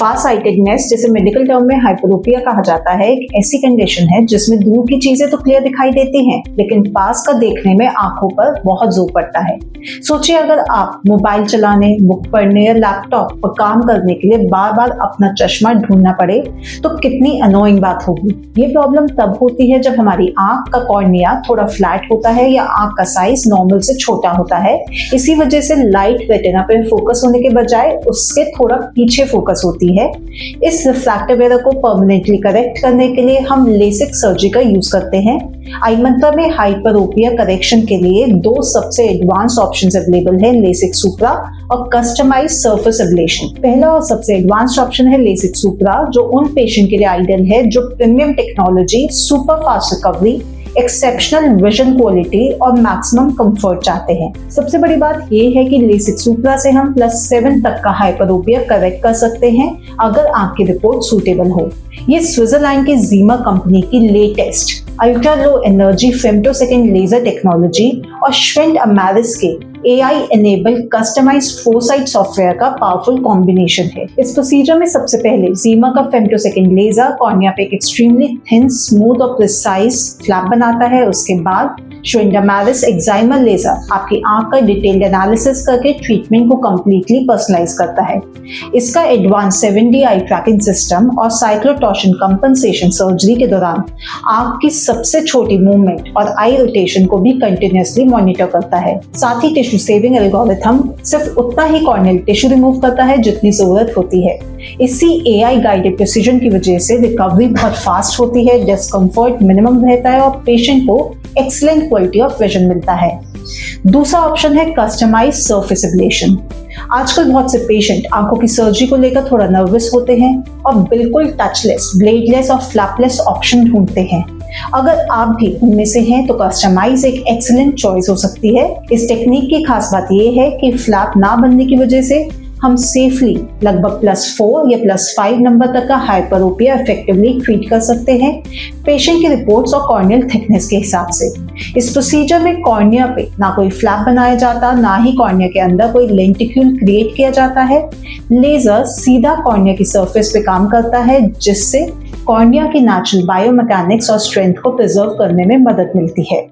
फार sightedness, जिसे medical term में hyperopia कहा जाता है, एक ऐसी कंडीशन है जिसमें दूर की चीजें तो क्लियर दिखाई देती हैं, लेकिन पास का देखने में आंखों पर बहुत जोर पड़ता है। सोचिए अगर आप मोबाइल चलाने, बुक पढ़ने या लैपटॉप पर काम करने के लिए बार बार अपना चश्मा ढूंढना पड़े तो कितनी अनोइंग बात होगी। ये प्रॉब्लम तब होती है जब हमारी आंख का कॉर्निया थोड़ा फ्लैट होता है या आंख का साइज नॉर्मल से छोटा होता है। इसी वजह से लाइट रेटिना पे फोकस होने के बजाय उसके थोड़ा पीछे फोकस होती है। इस रिफ्रैक्टिव एरर को परमानेंटली करेक्ट करने के लिए हम लेसिक सर्जरी का यूज करते हैं। आई मंत्रा में हाइपरोपिया करेक्शन के लिए दो सबसे एडवांस ऑप्शंस अवेलेबल है, लेसिक सुप्रा और कस्टमाइज्ड सरफेस एब्लेशन। पहला और सबसे एडवांस्ड ऑप्शन है लेसिक सुप्रा, जो उन पेशेंट के लिए आइडियल है जो premium technology, super fast recovery, exceptional vision quality और मैक्सिमम कंफर्ट चाहते हैं। सबसे बड़ी बात यह है कि लेसिक सुप्रा से हम +7 तक का हाइपरोपिया करेक्ट कर सकते हैं अगर आपकी रिपोर्ट सूटेबल हो। ये स्विट्जरलैंड की जीमा कंपनी की latest ultra low energy femtosecond laser technology और श्विंड अमेरिस के AI enabled customized foresight software का पावरफुल कॉम्बिनेशन है। इस प्रोसीजर में सबसे पहले जीमा का फेम्टोसेकंड लेजर कॉर्निया पे एक एक्सट्रीमली थिन, स्मूथ और प्रिसाइज फ्लैप बनाता है। उसके बाद श्विंड अमेरिस एक्साइमर लेजर आपकी आंख का डिटेल्ड एनालिसिस करके ट्रीटमेंट को कंप्लीटली पर्सनलाइज करता है। इसका एडवांस 7D आई ट्रैकिंग सिस्टम और साइक्लोटॉर्शन कंपनसेशन सर्जरी के दौरान आंख की सबसे छोटी मूवमेंट और आई रोटेशन को भी कंटिन्यूअसली मॉनिटर करता है। साथ ही टिश्यू सेविंग एल्गोरिथम सिर्फ उतना ही कॉर्नियल टिश्यू रिमूव करता है जितनी जरूरत होती है। इसी AI गाइडेड प्रिसीजन की वजह से रिकवरी बहुत फास्ट होती है, डिस्कम्फर्ट मिनिमम रहता है और पेशेंट को एक्सीलेंट क्वालिटी ऑफ विजन मिलता है। दूसरा ऑप्शन है कस्टमाइज्ड सरफेस एब्लेशन। आजकल बहुत से पेशेंट आंखों की सर्जरी को लेकर थोड़ा नर्वस होते हैं और बिल्कुल टचलेस, ब्लेडलेस और फ्लैपलेस ऑप्शन ढूंढते हैं। अगर आप भी उनमें से हैं तो कस्टमाइज एक एक्सीलेंट चॉइस हो सकती है। इस टेक्निक की खास बात यह है कि फ्लैप ना बनने की वजह से हम सेफली लगभग +4 या +5 नंबर तक का हाइपरोपिया इफेक्टिवली ट्रीट कर सकते हैं, पेशेंट की रिपोर्ट्स और कॉर्नियल थिकनेस के हिसाब से। इस प्रोसीजर में कॉर्निया पे ना कोई फ्लैप बनाया जाता, ना ही कॉर्निया के अंदर कोई लेंटिक्यूल क्रिएट किया जाता है। लेजर सीधा कॉर्निया की सरफेस पे काम करता है, जिससे कॉर्निया की नेचुरल बायोमैकेनिक्स और स्ट्रेंथ को प्रिजर्व करने में मदद मिलती है।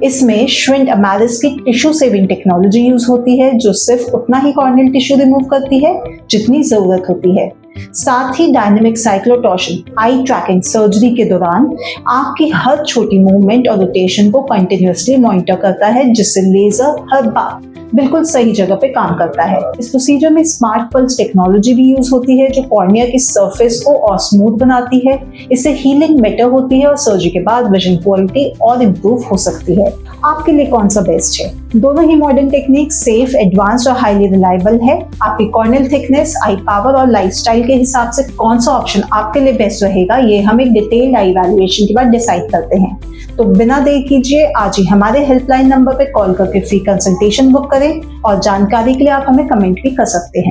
इसमें श्विंड अमेरिस की टिश्यू सेविंग टेक्नोलॉजी यूज होती है, जो सिर्फ उतना ही कॉर्नियल टिश्यू रिमूव करती है जितनी जरूरत होती है। साथ ही डायनेमिक साइक्लोटॉर्शन आई ट्रैकिंग सर्जरी के दौरान आंख की हर छोटी मूवमेंट और रोटेशन को कंटिन्यूअसली मॉनिटर करता है, जिससे लेजर हर बार बिल्कुल सही जगह पे काम करता है। इस प्रोसीजर में स्मार्ट पल्स टेक्नोलॉजी भी यूज होती है, जो कॉर्निया की सरफेस को और स्मूथ बनाती है। इससे हीलिंग बेटर होती है और सर्जरी के बाद विजन क्वालिटी और इम्प्रूव हो सकती है। आपके लिए कौन सा बेस्ट है? दोनों ही मॉडर्न टेक्निक सेफ, एडवांस्ड और हाईली रिलायबल है। आपकी कॉर्नियल थिकनेस, आई पावर और लाइफस्टाइल के हिसाब से कौन सा ऑप्शन आपके लिए बेस्ट रहेगा, ये हम एक डिटेल्ड आई इवैल्यूएशन के बाद डिसाइड करते हैं। तो बिना देर कीजिए आज ही हमारे हेल्पलाइन नंबर पे कॉल करके फ्री कंसल्टेशन बुक करें और जानकारी के लिए आप हमें कमेंट भी कर सकते हैं।